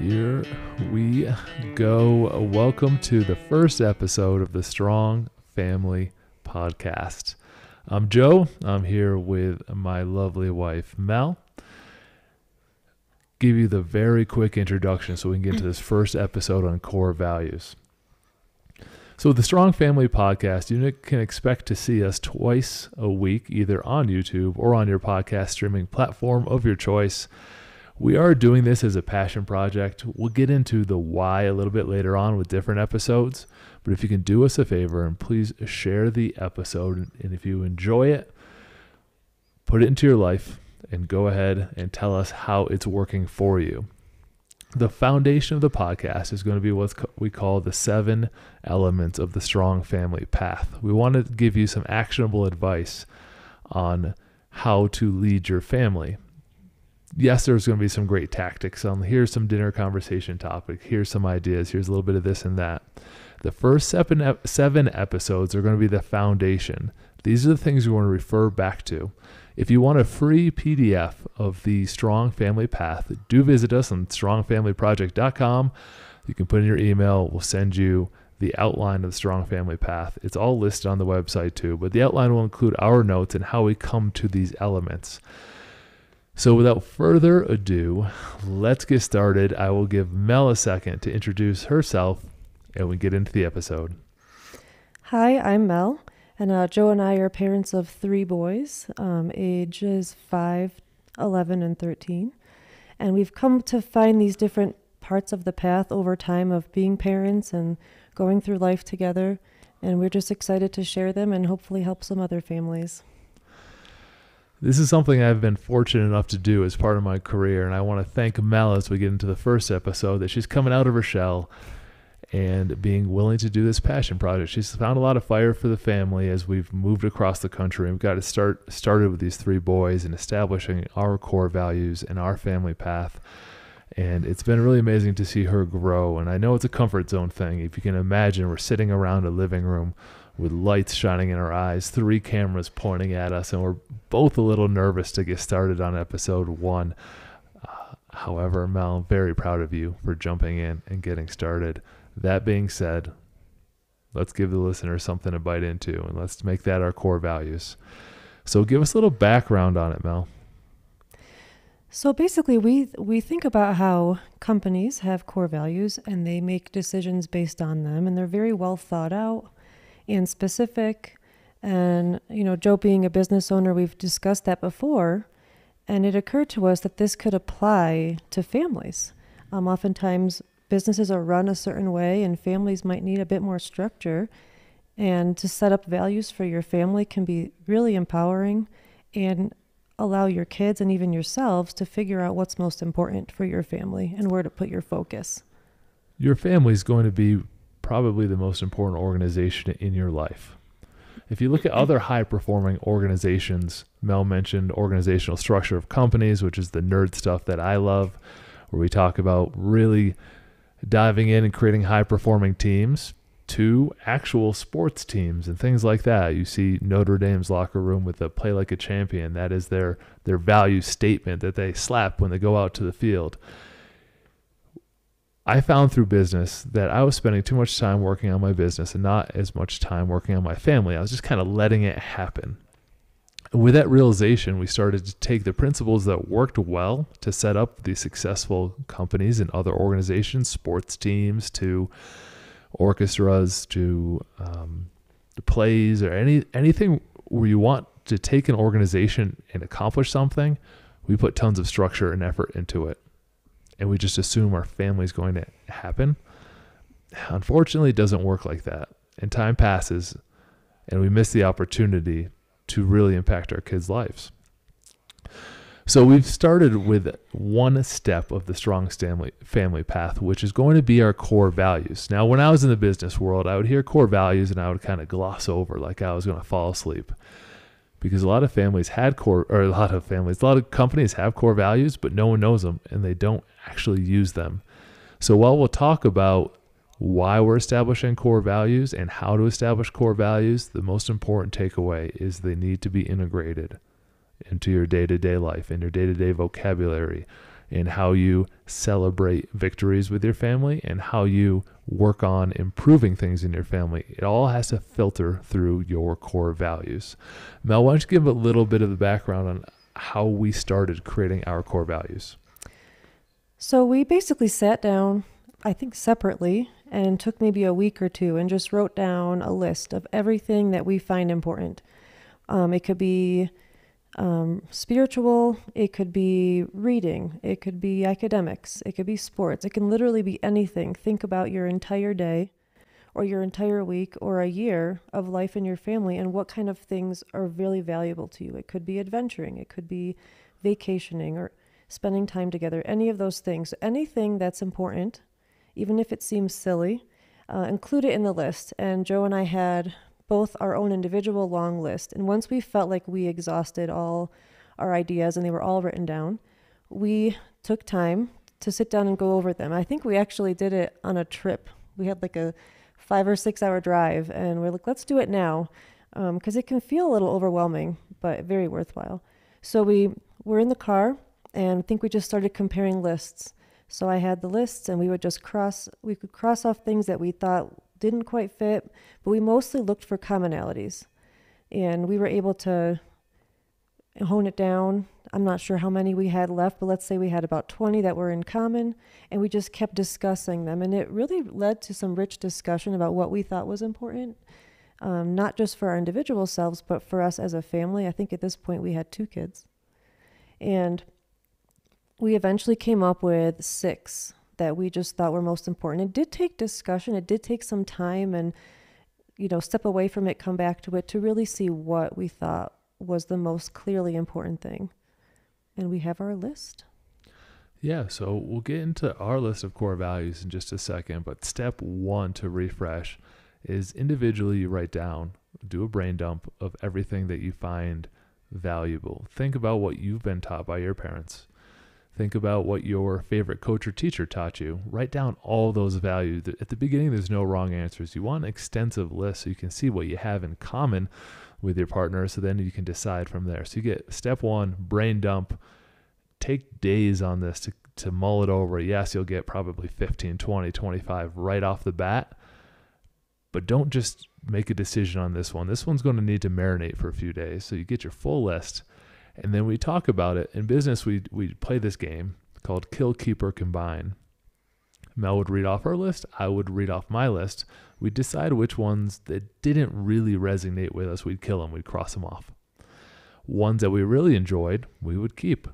Here we go. Welcome to the first episode of the Strong Family Podcast. I'm Joe. I'm here with my lovely wife, Mel. Give you the very quick introduction so we can get into this first episode on core values. So with the Strong Family Podcast, you can expect to see us twice a week, either on YouTube or on your podcast streaming platform of your choice. We are doing this as a passion project. We'll get into the why a little bit later on with different episodes. But if you can do us a favor and please share the episode, and if you enjoy it, put it into your life and go ahead and tell us how it's working for you. The foundation of the podcast is going to be what we call the 7 elements of the Strong Family Path. We want to give you some actionable advice on how to lead your family. Yes, there's going to be some great tactics on here's some dinner conversation topic, here's some ideas, here's a little bit of this and that. The first 7 episodes are going to be the foundation. These are the things you want to refer back to. If you want a free PDF of the Strong Family Path, do visit us on strongfamilyproject.com. You can put in your email. We'll send you the outline of the Strong Family Path. It's all listed on the website too, but the outline will include our notes and how we come to these elements. So without further ado, let's get started. I will give Mel a second to introduce herself and we get into the episode. Hi, I'm Mel. And Joe and I are parents of 3 boys, ages 5, 11, and 13. And we've come to find these different parts of the path over time of being parents and going through life together. And we're just excited to share them and hopefully help some other families. This is something I've been fortunate enough to do as part of my career. And I want to thank Mel as we get into the first episode that she's coming out of her shell and being willing to do this passion project. She's found a lot of fire for the family as we've moved across the country. We've got to started with these 3 boys and establishing our core values and our family path. And it's been really amazing to see her grow. And I know it's a comfort zone thing. If you can imagine, we're sitting around a living room with lights shining in our eyes, 3 cameras pointing at us, and we're both a little nervous to get started on episode 1. However, Mel, I'm very proud of you for jumping in and getting started. That being said, let's give the listener something to bite into, and let's make that our core values. So give us a little background on it, Mel. So basically, we think about how companies have core values and they make decisions based on them, and they're very well thought out and specific. And, Joe being a business owner, we've discussed that before, and it occurred to us that this could apply to families. Oftentimes, businesses are run a certain way and families might need a bit more structure, and to set up values for your family can be really empowering and allow your kids and even yourselves to figure out what's most important for your family and where to put your focus. Your family is going to be probably the most important organization in your life. If you look at other high-performing organizations, Mel mentioned organizational structure of companies, which is the nerd stuff that I love, where we talk about really diving in and creating high-performing teams, to actual sports teams and things like that. You see Notre Dame's locker room with the play like a champion. That is their value statement that they slap when they go out to the field. I found through business that I was spending too much time working on my business and not as much time working on my family. I was just kind of letting it happen. And with that realization, we started to take the principles that worked well to set up these successful companies and other organizations, sports teams, to orchestras, to plays, or anything where you want to take an organization and accomplish something. We put tons of structure and effort into it. And we just assume our family is going to happen. Unfortunately, it doesn't work like that. And time passes, and we miss the opportunity to really impact our kids' lives. So we've started with one step of the Strong Family Path, which is going to be our core values. Now, when I was in the business world, I would hear core values and I would kind of gloss over like I was going to fall asleep. Because a lot of companies have core values, but no one knows them and they don't actually use them. So while we'll talk about why we're establishing core values and how to establish core values, the most important takeaway is they need to be integrated into your day-to-day life, in your day-to-day vocabulary, and how you celebrate victories with your family and how you work on improving things in your family. It all has to filter through your core values. Mel, why don't you give a little bit of the background on how we started creating our core values? So we basically sat down, I think separately, and took maybe a week or two and just wrote down a list of everything that we find important. It could be spiritual, it could be reading, it could be academics, it could be sports, it can literally be anything. Think about your entire day or your entire week or a year of life in your family and what kind of things are really valuable to you. It could be adventuring, it could be vacationing or spending time together, any of those things. Anything that's important, even if it seems silly, include it in the list. And Joe and I had both our own individual long list. And once we felt like we exhausted all our ideas and they were all written down, we took time to sit down and go over them. I think we actually did it on a trip. We had like a 5 or 6 hour drive and we're like, let's do it now. Because it can feel a little overwhelming, but very worthwhile. So we were in the car and I think we just started comparing lists. So I had the lists and we could cross off things that we thought didn't quite fit, but we mostly looked for commonalities and we were able to hone it down. I'm not sure how many we had left, but let's say we had about 20 that were in common and we just kept discussing them. And it really led to some rich discussion about what we thought was important, not just for our individual selves, but for us as a family. I think at this point we had 2 kids. And we eventually came up with 6 that we just thought were most important. It did take discussion. It did take some time and, step away from it, come back to it to really see what we thought was the most clearly important thing. And we have our list. Yeah, so we'll get into our list of core values in just a second, but step 1 to refresh is individually you write down, do a brain dump of everything that you find valuable. Think about what you've been taught by your parents. Think about what your favorite coach or teacher taught you. Write down all those values. At the beginning, there's no wrong answers. You want an extensive list so you can see what you have in common with your partner, so then you can decide from there. So you get step 1, brain dump. Take days on this to mull it over. Yes, you'll get probably 15, 20, 25 right off the bat, but don't just make a decision on this one. This one's going to need to marinate for a few days. So you get your full list. And then we talk about it. In business, we play this game called Kill, Keep, or Combine. Mel would read off our list. I would read off my list. We'd decide which ones that didn't really resonate with us. We'd kill them. We'd cross them off. Ones that we really enjoyed, we would keep.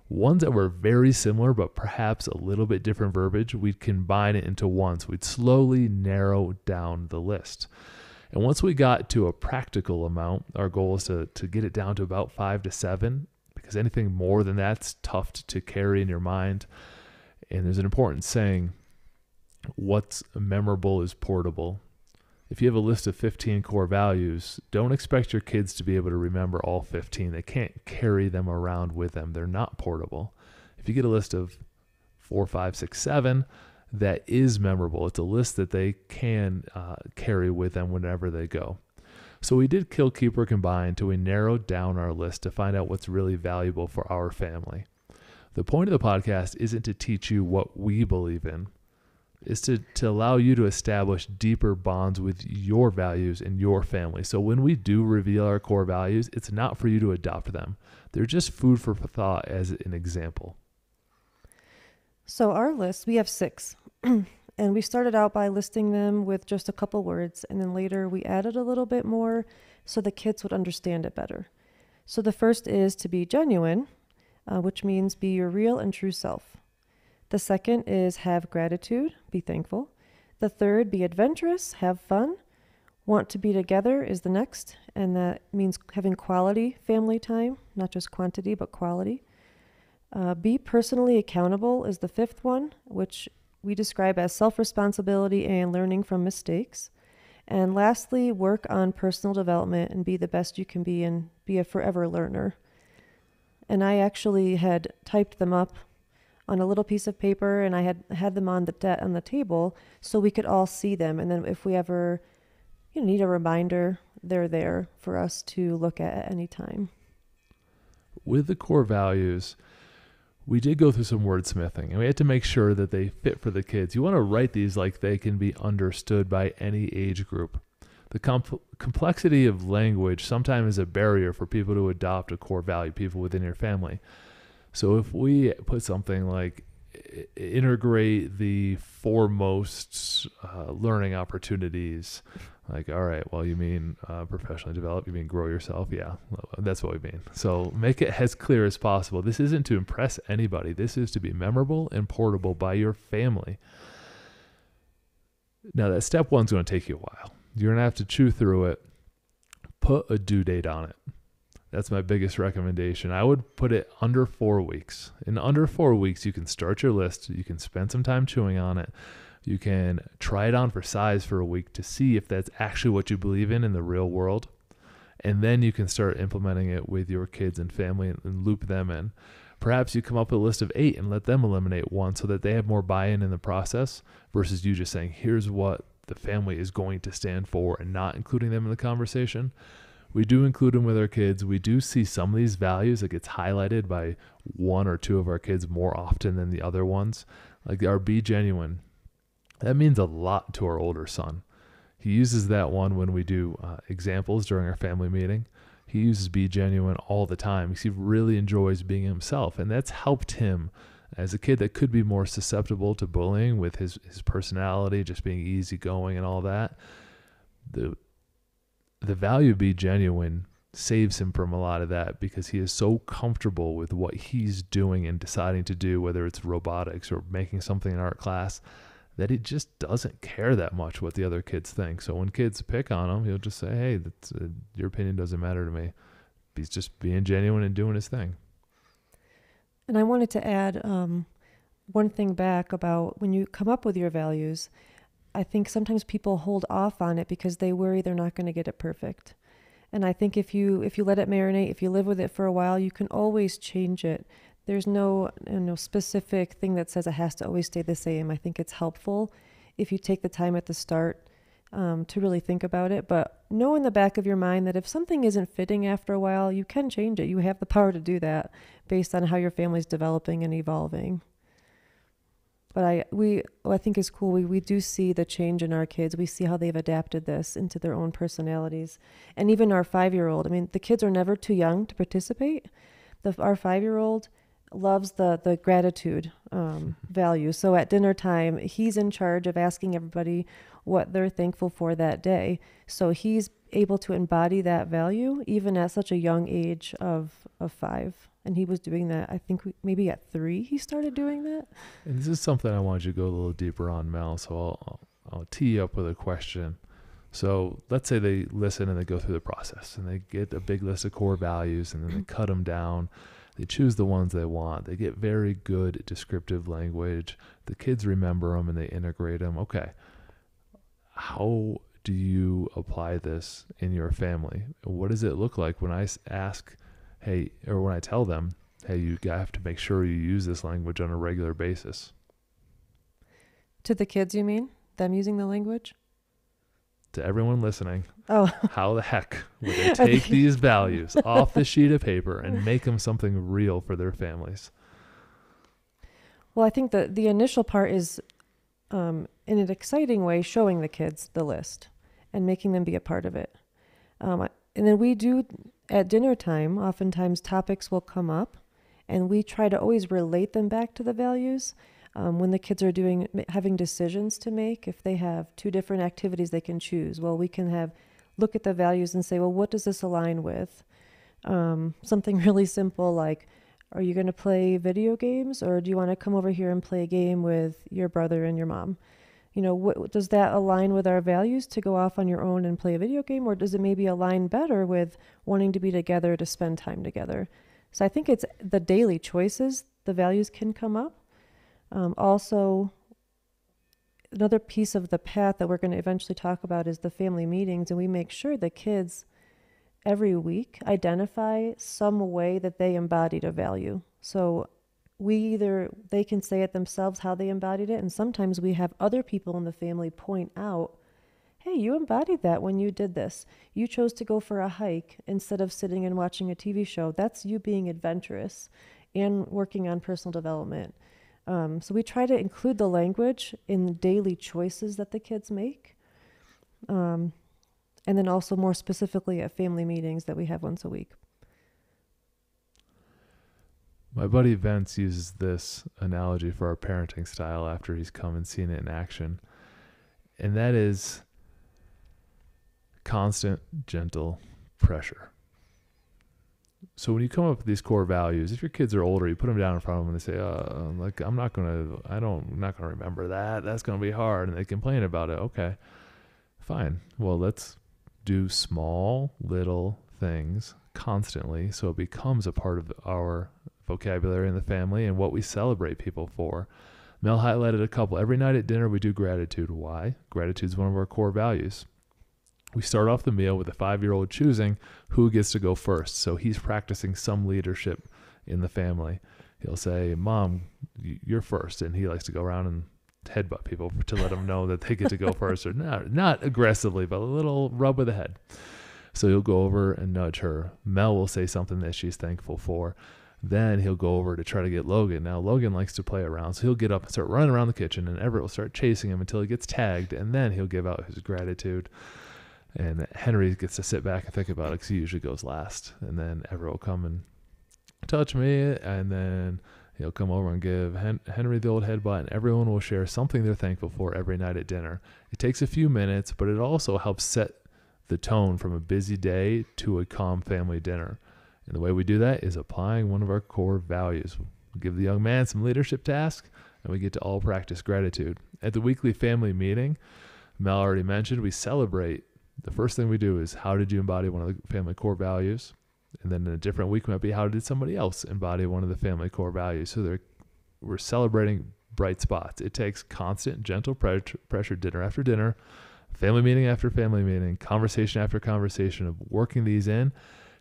Ones that were very similar but perhaps a little bit different verbiage, we'd combine it into one. So we'd slowly narrow down the list. And once we got to a practical amount, our goal is to get it down to about 5 to 7, because anything more than that's tough to carry in your mind. And there's an important saying, what's memorable is portable. If you have a list of 15 core values, don't expect your kids to be able to remember all 15. They can't carry them around with them. They're not portable. If you get a list of 4, 5, 6, 7, that is memorable. It's a list that they can carry with them whenever they go. So we did Kill, Keep, or Combine till we narrowed down our list to find out what's really valuable for our family. The point of the podcast isn't to teach you what we believe in. It's to allow you to establish deeper bonds with your values and your family. So when we do reveal our core values, it's not for you to adopt them. They're just food for thought as an example. So our list, we have 6. And we started out by listing them with just a couple words. And then later we added a little bit more so the kids would understand it better. So the first is to be genuine, which means be your real and true self. The second is have gratitude, be thankful. The third, be adventurous, have fun. Want to be together is the next, and that means having quality family time, not just quantity, but quality. Be personally accountable is the 5th one, which we describe as self-responsibility and learning from mistakes. And lastly, work on personal development and be the best you can be and be a forever learner. And I actually had typed them up on a little piece of paper, and I had them on the table so we could all see them. And then if we ever need a reminder, they're there for us to look at any time. With the core values, we did go through some wordsmithing, and we had to make sure that they fit for the kids. You want to write these like they can be understood by any age group. The complexity of language sometimes is a barrier for people to adopt a core value, people within your family. So if we put something like integrate the foremost learning opportunities, like, all right, well, you mean professionally develop, you mean grow yourself? Yeah, that's what we mean. So make it as clear as possible. This isn't to impress anybody. This is to be memorable and portable by your family. Now, that step one's going to take you a while. You're going to have to chew through it, put a due date on it. That's my biggest recommendation. I would put it under 4 weeks. In under 4 weeks, you can start your list. You can spend some time chewing on it. You can try it on for size for a week to see if that's actually what you believe in the real world. And then you can start implementing it with your kids and family and loop them in. Perhaps you come up with a list of 8 and let them eliminate 1 so that they have more buy-in in the process versus you just saying, here's what the family is going to stand for and not including them in the conversation. We do include them with our kids. We do see some of these values that gets highlighted by 1 or 2 of our kids more often than the other ones. Like our be genuine. That means a lot to our older son. He uses that one when we do examples during our family meeting. He uses be genuine all the time because he really enjoys being himself. And that's helped him as a kid that could be more susceptible to bullying with his personality, just being easygoing and all that. The value of be genuine saves him from a lot of that because he is so comfortable with what he's doing and deciding to do, whether it's robotics or making something in art class, that he just doesn't care that much what the other kids think. So when kids pick on him, he'll just say, hey, your opinion doesn't matter to me. He's just being genuine and doing his thing. And I wanted to add one thing back about when you come up with your values. I think sometimes people hold off on it because they worry they're not going to get it perfect. And I think if you let it marinate, if you live with it for a while, you can always change it. There's no specific thing that says it has to always stay the same. I think it's helpful if you take the time at the start to really think about it. But know in the back of your mind that if something isn't fitting after a while, you can change it. You have the power to do that based on how your family's developing and evolving. But I think it's cool. We do see the change in our kids. We see how they've adapted this into their own personalities. And even our 5-year-old, I mean, the kids are never too young to participate. Our 5-year-old loves the gratitude value. So at dinner time, he's in charge of asking everybody what they're thankful for that day. So he's able to embody that value even at such a young age of 5. And he was doing that, I think maybe at 3 he started doing that. And this is something I wanted you to go a little deeper on, Mel. So I'll tee you up with a question. So let's say they listen and they go through the process and they get a big list of core values and then they cut them down. They choose the ones they want. They get very good descriptive language. The kids remember them and they integrate them. Okay. How do you apply this in your family? What does it look like when I ask, hey, or when I tell them, hey, you have to make sure you use this language on a regular basis? To the kids, you mean? Them using the language? To everyone listening, oh, how the heck would they take these values off the sheet of paper and make them something real for their families? Well, I think the initial part is, in an exciting way, showing the kids the list and making them be a part of it. And then we do, at dinner time, oftentimes topics will come up, and we try to always relate them back to the values. When the kids are having decisions to make, if they have 2 different activities they can choose, well, we can look at the values and say, well, what does this align with? Something really simple like, are you going to play video games, or do you want to come over here and play a game with your brother and your mom? Does that align with our values to go off on your own and play a video game, or does it maybe align better with wanting to be together to spend time together? So I think it's the daily choices, the values can come up. Also, another piece of the path that we're going to eventually talk about is the family meetings, and we make sure the kids every week identify some way that they embodied a value. So they can say it themselves how they embodied it, and sometimes we have other people in the family point out, hey, you embodied that when you did this. You chose to go for a hike instead of sitting and watching a TV show. That's you being adventurous. and working on personal development. So we try to include the language in the daily choices that the kids make. And then also more specifically at family meetings that we have once a week. My buddy Vince uses this analogy for our parenting style after he's come and seen it in action. And that is constant, gentle pressure. So when you come up with these core values, if your kids are older, you put them down in front of them and they say, I'm not going to remember that. That's going to be hard. And they complain about it. Okay, fine. Well, let's do small little things constantly so it becomes a part of our vocabulary in the family and what we celebrate people for. Mel highlighted a couple. Every night at dinner, we do gratitude. Why? Gratitude is one of our core values. We start off the meal with a 5-year-old choosing who gets to go first. So he's practicing some leadership in the family. He'll say, Mom, you're first. And he likes to go around and headbutt people to let them know that they get to go first, or not aggressively, but a little rub of the head. So he'll go over and nudge her. Mel will say something that she's thankful for. Then he'll go over to try to get Logan. Now, Logan likes to play around, so he'll get up and start running around the kitchen, and Everett will start chasing him until he gets tagged, and then he'll give out his gratitude. And Henry gets to sit back and think about it because he usually goes last. And then Everett will come and touch me, and then he'll come over and give Henry the old headbutt, and everyone will share something they're thankful for every night at dinner. It takes a few minutes, but it also helps set the tone from a busy day to a calm family dinner. And the way we do that is applying one of our core values. We give the young man some leadership tasks, and we get to all practice gratitude. At the weekly family meeting, Mel already mentioned, we celebrate. The first thing we do is, how did you embody one of the family core values? And then in a different week might be, how did somebody else embody one of the family core values? So we're celebrating bright spots. It takes constant, gentle pressure, dinner after dinner, family meeting after family meeting, conversation after conversation of working these in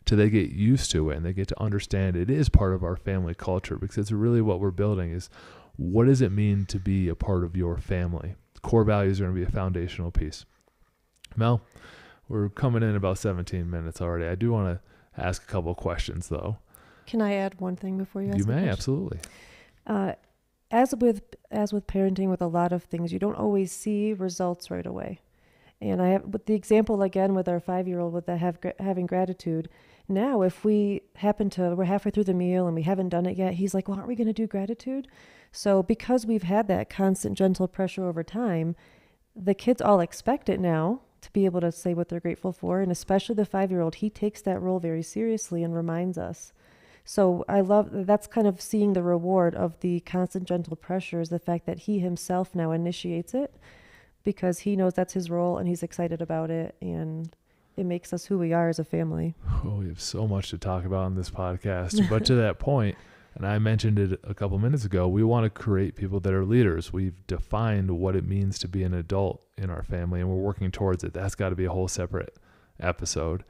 till they get used to it and they get to understand it is part of our family culture, because it's really what we're building is, what does it mean to be a part of your family? Core values are going to be a foundational piece. Mel, we're coming in about 17 minutes already. I do want to ask a couple of questions, though. Can I add one thing before you ask? You may, absolutely. As with parenting, with a lot of things, you don't always see results right away. And I have, with the example again with our 5-year-old with having gratitude. Now, if we're halfway through the meal and we haven't done it yet, he's like, well, aren't we going to do gratitude? So because we've had that constant gentle pressure over time, the kids all expect it now to be able to say what they're grateful for. And especially the 5-year-old, he takes that role very seriously and reminds us. So I love, that's kind of seeing the reward of the constant gentle pressure, is the fact that he himself now initiates it because he knows that's his role and he's excited about it. And it makes us who we are as a family. Oh, we have so much to talk about on this podcast. But to that point, and I mentioned it a couple minutes ago, we want to create people that are leaders. We've defined what it means to be an adult in our family, and we're working towards it. That's got to be a whole separate episode.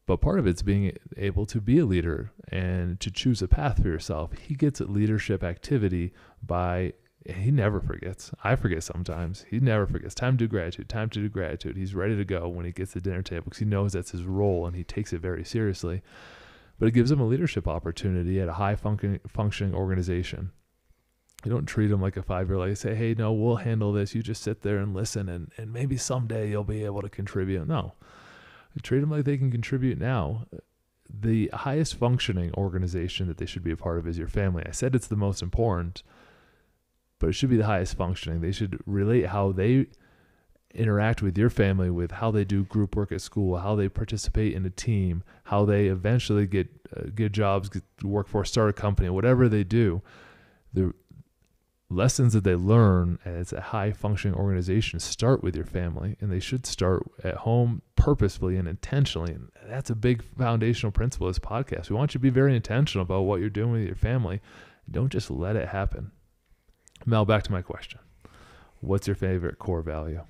But part of it's being able to be a leader and to choose a path for yourself. He gets a leadership activity by, he never forgets. I forget sometimes. He never forgets. Time to do gratitude. Time to do gratitude. He's ready to go when he gets to the dinner table because he knows that's his role and he takes it very seriously. But it gives him a leadership opportunity at a high functioning organization. You don't treat him like a 5-year-old. You say, hey, no, we'll handle this. You just sit there and listen, and maybe someday you'll be able to contribute. No. You treat them like they can contribute now. The highest functioning organization that they should be a part of is your family. I said it's the most important, but it should be the highest functioning. They should relate how they interact with your family, with how they do group work at school, how they participate in a team, how they eventually get jobs, get to work for, start a company, whatever they do. The lessons that they learn as a high functioning organization start with your family, and they should start at home purposefully and intentionally. And that's a big foundational principle of this podcast. We want you to be very intentional about what you're doing with your family. Don't just let it happen. Mel, back to my question. What's your favorite core value?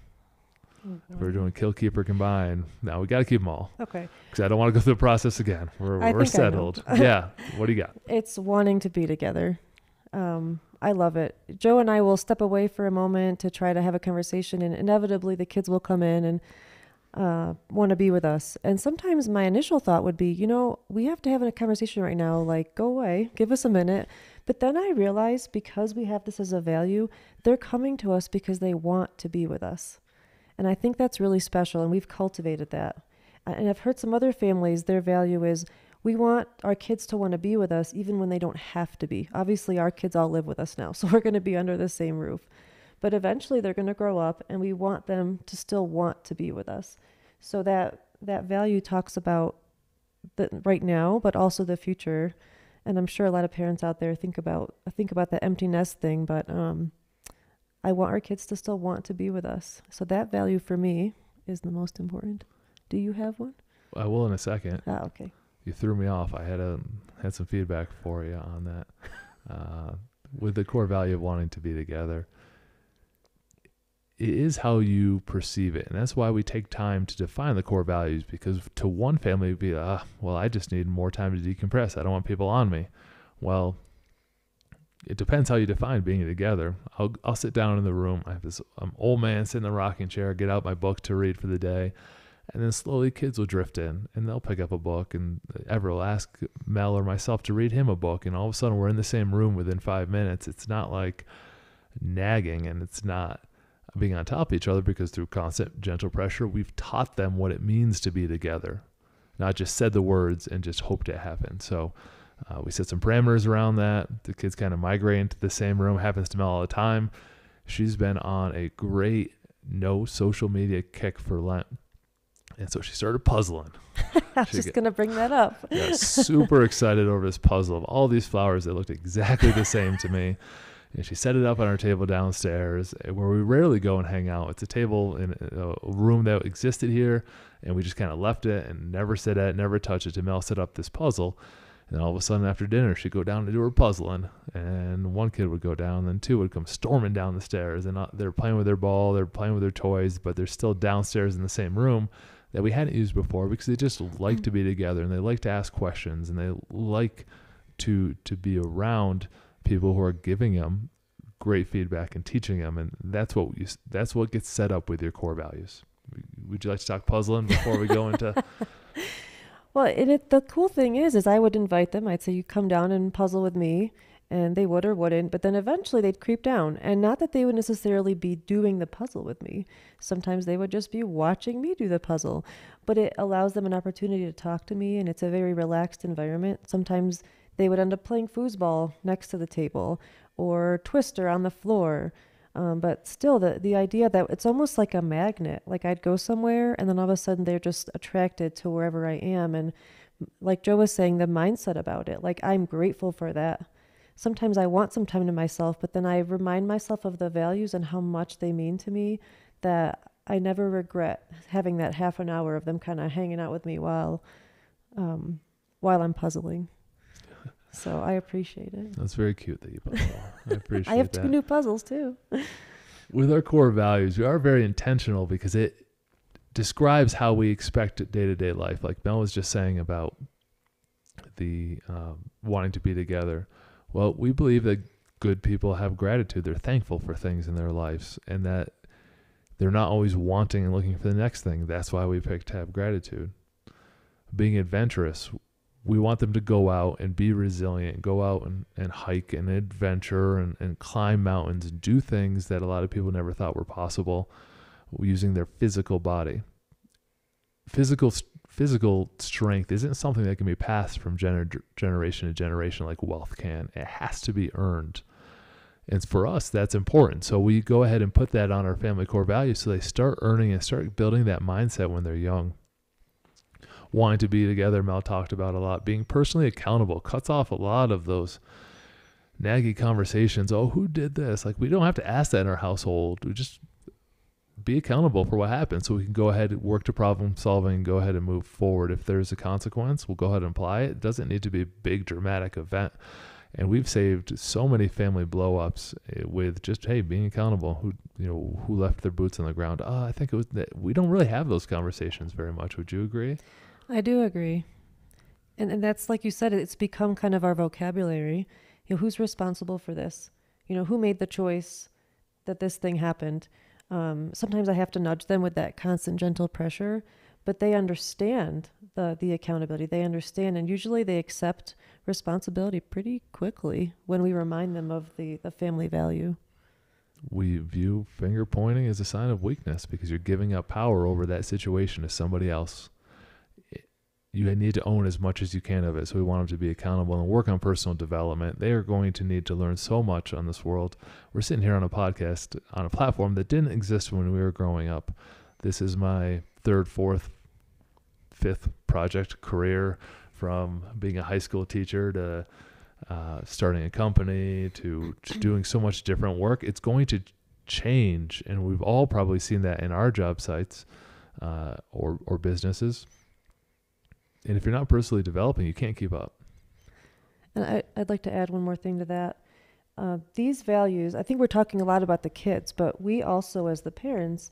If we're doing kill, keep, or combine, now we got to keep them all. Okay. Because I don't want to go through the process again. We're settled. Yeah. What do you got? It's wanting to be together. I love it. Joe and I will step away for a moment to try to have a conversation, and inevitably the kids will come in, and want to be with us. And sometimes my initial thought would be, we have to have a conversation right now, like, go away, give us a minute. But then I realized, because we have this as a value, they're coming to us because they want to be with us. And I think that's really special, and we've cultivated that. And I've heard some other families, their value is, we want our kids to want to be with us even when they don't have to be. Obviously, our kids all live with us now, so we're going to be under the same roof. But eventually they're going to grow up, and we want them to still want to be with us. So that value talks about the right now, but also the future. And I'm sure a lot of parents out there think about the empty nest thing, but I want our kids to still want to be with us. So that value for me is the most important. Do you have one? I will in a second. Okay. You threw me off. I had some feedback for you on that. With the core value of wanting to be together, it is how you perceive it. And that's why we take time to define the core values, because to one family it would be, well, I just need more time to decompress. I don't want people on me. Well, it depends how you define being together. I'll sit down in the room. I have this old man sitting in the rocking chair, get out my book to read for the day. And then slowly kids will drift in, and they'll pick up a book, and Ever will ask Mel or myself to read him a book. And all of a sudden we're in the same room within 5 minutes. It's not like nagging, and it's not being on top of each other, because through constant gentle pressure, we've taught them what it means to be together, not just said the words and just hoped it happened. So we set some parameters around that. The kids kind of migrate into the same room. Happens to Mel all the time. She's been on a great no social media kick for Lent. And so she started puzzling. I was just going to bring that up. Yeah, super excited over this puzzle of all these flowers that looked exactly the same to me. And she set it up on our table downstairs, where we rarely go and hang out. It's a table in a room that existed here, and we just kind of left it and never sit at it, never touch it. Mel set up this puzzle. And then all of a sudden after dinner, she'd go down to do her puzzling, and one kid would go down, and then two would come storming down the stairs. And they're playing with their ball, they're playing with their toys, but they're still downstairs in the same room that we hadn't used before, because they just like to be together, and they like to ask questions, and they like to be around people who are giving them great feedback and teaching them. And that's what gets set up with your core values. Would you like to talk puzzling before we go into... Well, the cool thing is I would invite them. I'd say, you come down and puzzle with me, and they would or wouldn't, but then eventually they'd creep down. And not that they would necessarily be doing the puzzle with me. Sometimes they would just be watching me do the puzzle, but it allows them an opportunity to talk to me, and it's a very relaxed environment. Sometimes they would end up playing foosball next to the table, or Twister on the floor. But still, the idea that it's almost like a magnet. Like, I'd go somewhere, and then all of a sudden they're just attracted to wherever I am. And like Joe was saying, the mindset about it, like, I'm grateful for that. Sometimes I want some time to myself, but then I remind myself of the values and how much they mean to me, that I never regret having that half an hour of them kind of hanging out with me while I'm puzzling. So I appreciate it. That's very cute that you puzzle. I appreciate that. I have 2 new puzzles too. With our core values, we are very intentional, because it describes how we expect day-to-day life. Like Mel was just saying about the wanting to be together. Well, we believe that good people have gratitude. They're thankful for things in their lives, and that they're not always wanting and looking for the next thing. That's why we pick to have gratitude. Being adventurous, we want them to go out and be resilient, go out and hike and adventure and climb mountains and do things that a lot of people never thought were possible using their physical body. Physical strength isn't something that can be passed from generation to generation like wealth can. It has to be earned. And for us, that's important. So we go ahead and put that on our family core values, so they start earning and start building that mindset when they're young. Wanting to be together, Mel talked about a lot. Being personally accountable cuts off a lot of those naggy conversations. Oh, who did this? Like, we don't have to ask that in our household. We just be accountable for what happened, so we can go ahead and work to problem solving and go ahead and move forward. If there's a consequence, we'll go ahead and apply it. It doesn't need to be a big dramatic event. And we've saved so many family blow-ups with just, hey, being accountable. Who left their boots on the ground? I think it was that. We don't really have those conversations very much. Would you agree? I do agree. And that's, like you said, it's become kind of our vocabulary. Who's responsible for this? Who made the choice that this thing happened? Sometimes I have to nudge them with that constant gentle pressure, but they understand the accountability. They understand, and usually they accept responsibility pretty quickly when we remind them of the family value. We view finger pointing as a sign of weakness because you're giving up power over that situation to somebody else. You need to own as much as you can of it. So we want them to be accountable and work on personal development. They are going to need to learn so much on this world. We're sitting here on a podcast on a platform that didn't exist when we were growing up. This is my third, fourth, fifth project career, from being a high school teacher to starting a company to doing so much different work. It's going to change, and we've all probably seen that in our job sites or businesses. And if you're not personally developing, you can't keep up. And I'd like to add one more thing to that. These values, I think we're talking a lot about the kids, but we also, as the parents,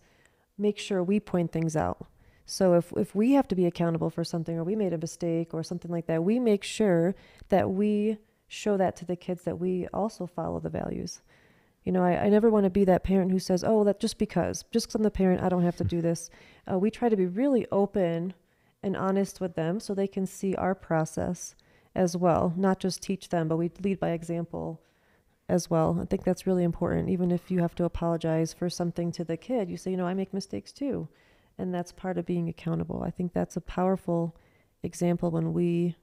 make sure we point things out. So if we have to be accountable for something, or we made a mistake or something like that, we make sure that we show that to the kids, that we also follow the values. You know, I never want to be that parent who says, oh, that just because I'm the parent, I don't have to do this. We try to be really open and honest with them so they can see our process as well, not just teach them, but we lead by example as well. I think that's really important. Even if you have to apologize for something to the kid, you say, you know, I make mistakes too. And that's part of being accountable. I think that's a powerful example when we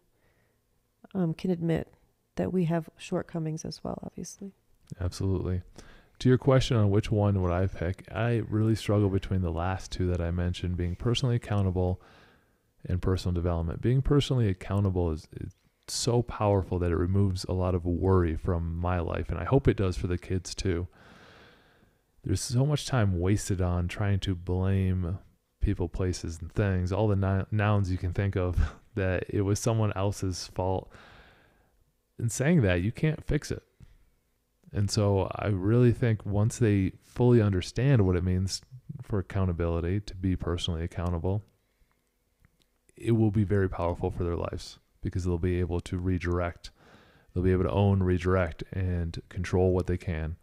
can admit that we have shortcomings as well, obviously. Absolutely. To your question on which one would I pick, I really struggle between the last two that I mentioned, being personally accountable and personal development. Being personally accountable is so powerful that it removes a lot of worry from my life, and I hope it does for the kids too. There's so much time wasted on trying to blame people, places, and things, all the nouns you can think of, that it was someone else's fault. In saying that, you can't fix it. And so I really think once they fully understand what it means for accountability, to be personally accountable, it will be very powerful for their lives, because they'll be able to redirect. They'll be able to own, redirect, and control what they can.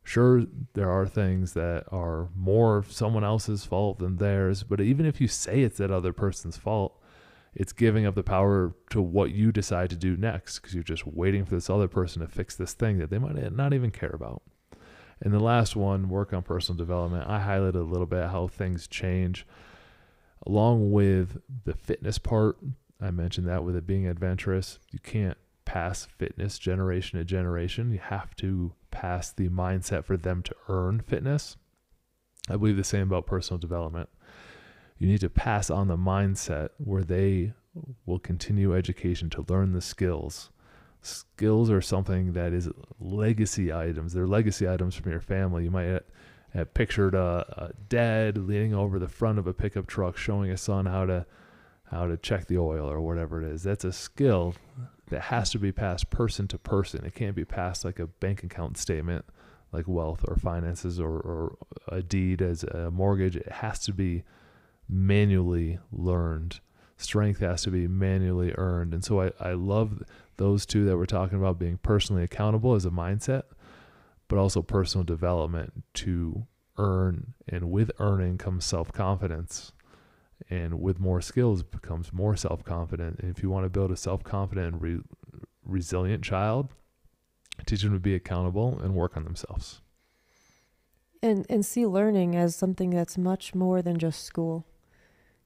Sure, there are things that are more someone else's fault than theirs, but even if you say it's that other person's fault, it's giving up the power to what you decide to do next, because you're just waiting for this other person to fix this thing that they might not even care about. And the last one, work on personal development. I highlighted a little bit how things change. Along with the fitness part, I mentioned that with it being adventurous, you can't pass fitness generation to generation. You have to pass the mindset for them to earn fitness. I believe the same about personal development. You need to pass on the mindset where they will continue education to learn the skills. Skills are something that is legacy items. They're legacy items from your family. You might have pictured a dad leaning over the front of a pickup truck showing a son how to check the oil or whatever it is. That's a skill that has to be passed person to person. It can't be passed like a bank account statement, like wealth or finances or a deed as a mortgage. It has to be manually learned. Strength has to be manually earned. And so I love those two that we're talking about, being personally accountable as a mindset, but also personal development to earn. And with earning comes self-confidence. And with more skills becomes more self-confident. And if you want to build a self-confident and resilient child, teach them to be accountable and work on themselves. And see learning as something that's much more than just school.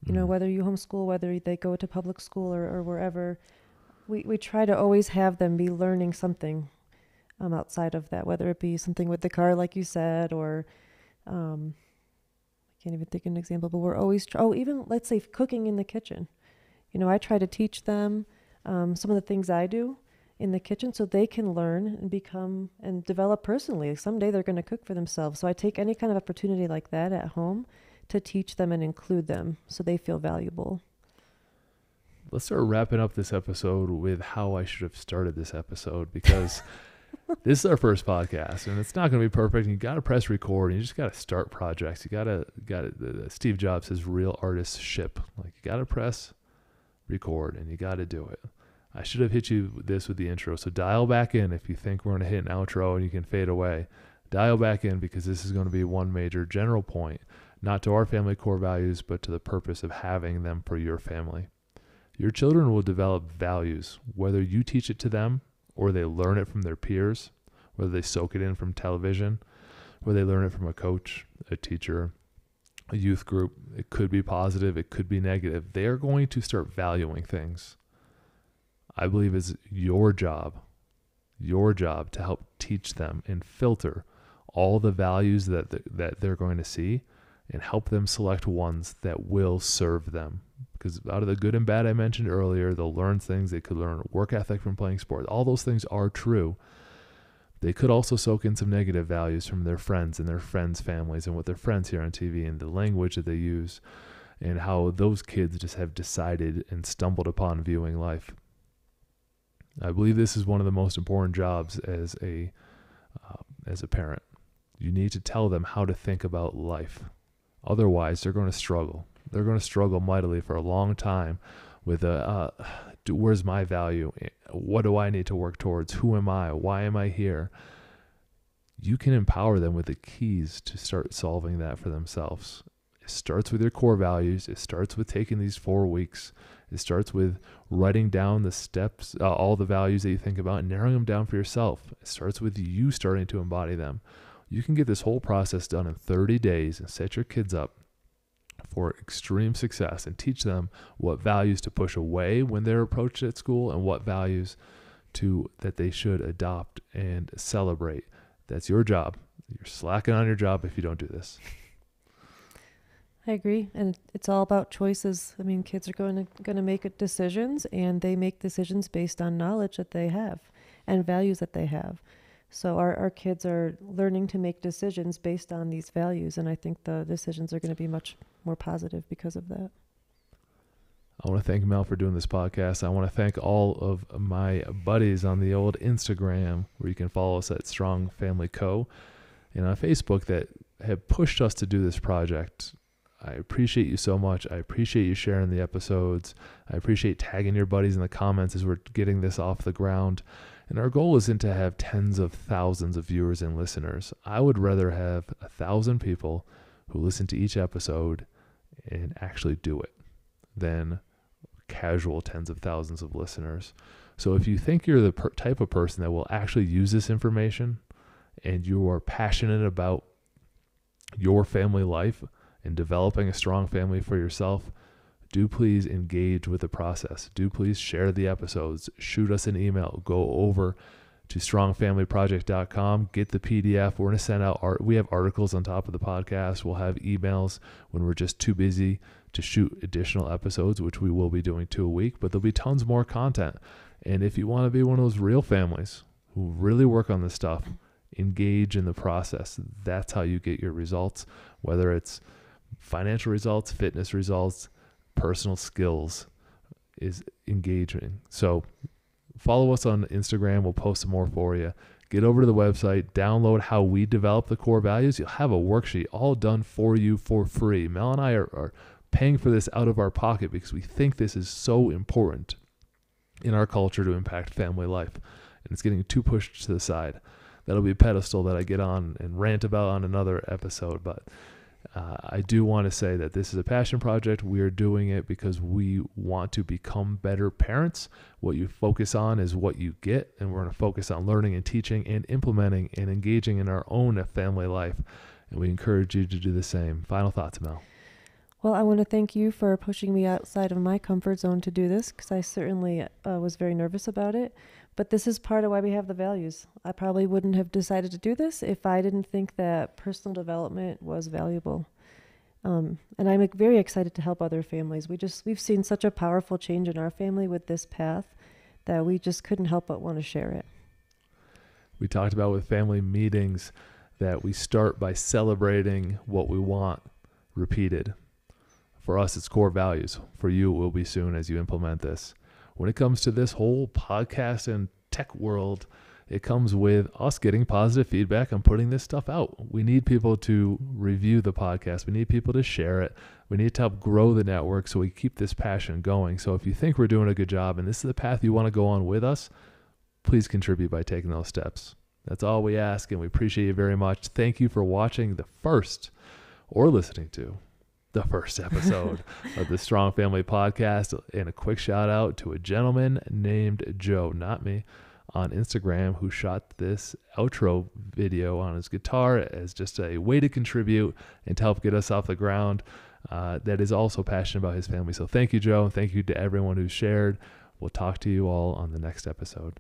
You know, whether you homeschool, whether they go to public school or wherever, we try to always have them be learning something outside of that, whether it be something with the car, like you said, or I can't even think of an example, but we're always, even let's say cooking in the kitchen. You know, I try to teach them some of the things I do in the kitchen so they can learn and become and develop personally. Someday they're going to cook for themselves. So I take any kind of opportunity like that at home to teach them and include them so they feel valuable. Let's start wrapping up this episode with how I should have started this episode, because this is our first podcast and it's not going to be perfect. You got to press record and you just got to start projects. You got to, Steve Jobs says real artists ship. Like, you got to press record and you got to do it. I should have hit you with this with the intro. So dial back in if you think we're going to hit an outro and you can fade away. dial back in, because this is going to be one major general point, not to our family core values, but to the purpose of having them for your family. Your children will develop values, whether you teach it to them or they learn it from their peers, whether they soak it in from television, whether they learn it from a coach, a teacher, a youth group. It could be positive, it could be negative. They're going to start valuing things. I believe it's your job to help teach them and filter all the values that they're going to see and help them select ones that will serve them. Because out of the good and bad I mentioned earlier, they'll learn things. They could learn work ethic from playing sports. All those things are true. They could also soak in some negative values from their friends and their friends' families and what their friends hear on TV and the language that they use and how those kids just have decided and stumbled upon viewing life. I believe this is one of the most important jobs as a parent. You need to tell them how to think about life. Otherwise, they're going to struggle. They're going to struggle mightily for a long time with where's my value? What do I need to work towards? Who am I? Why am I here? You can empower them with the keys to start solving that for themselves. It starts with your core values. It starts with taking these 4 weeks. It starts with writing down the steps, all the values that you think about, and narrowing them down for yourself. It starts with you starting to embody them. You can get this whole process done in 30 days and set your kids up for extreme success and teach them what values to push away when they're approached at school and what values that they should adopt and celebrate. That's your job. You're slacking on your job if you don't do this. I agree. And it's all about choices. I mean, kids are going to make decisions, and they make decisions based on knowledge that they have and values that they have. So our kids are learning to make decisions based on these values. And I think the decisions are going to be much more positive because of that. I want to thank Mel for doing this podcast. I want to thank all of my buddies on the old Instagram, where you can follow us at Strong Family Co. and on Facebook that have pushed us to do this project. I appreciate you so much. I appreciate you sharing the episodes. I appreciate tagging your buddies in the comments as we're getting this off the ground. And our goal isn't to have tens of thousands of viewers and listeners. I would rather have 1,000 people who listen to each episode and actually do it than casual tens of thousands of listeners. So if you think you're the type of person that will actually use this information and you are passionate about your family life and developing a strong family for yourself, do please engage with the process. Do please share the episodes. Shoot us an email. Go over to strongfamilyproject.com. Get the PDF. We're going to send out we have articles on top of the podcast. We'll have emails when we're just too busy to shoot additional episodes, which we will be doing 2 a week, but there'll be tons more content. And if you want to be one of those real families who really work on this stuff, engage in the process. That's how you get your results, whether it's financial results, fitness results, personal skills, is engaging. So follow us on Instagram. We'll post some more for you. Get over to the website, download how we develop the core values. You'll have a worksheet all done for you for free. Mel and I are paying for this out of our pocket because we think this is so important in our culture to impact family life. And it's getting too pushed to the side. That'll be a pedestal that I get on and rant about on another episode. But I do want to say that this is a passion project. We are doing it because we want to become better parents. What you focus on is what you get, and we're going to focus on learning and teaching and implementing and engaging in our own family life. And we encourage you to do the same. Final thoughts, Mel? Well, I want to thank you for pushing me outside of my comfort zone to do this, because I certainly was very nervous about it. But this is part of why we have the values. I probably wouldn't have decided to do this if I didn't think that personal development was valuable. And I'm very excited to help other families. We've seen such a powerful change in our family with this path that we just couldn't help but want to share it. We talked about with family meetings that we start by celebrating what we want repeated. For us, it's core values. For you, it will be soon as you implement this. When it comes to this whole podcast and tech world, it comes with us getting positive feedback on putting this stuff out. We need people to review the podcast. We need people to share it. We need to help grow the network so we keep this passion going. So if you think we're doing a good job and this is the path you want to go on with us, please contribute by taking those steps. That's all we ask, and we appreciate you very much. Thank you for watching the first or listening to the first episode of the Strong Family Podcast. And a quick shout out to a gentleman named Joe, not me, on Instagram, who shot this outro video on his guitar as just a way to contribute and to help get us off the ground. That is also passionate about his family. So thank you, Joe, and thank you to everyone who shared. We'll talk to you all on the next episode.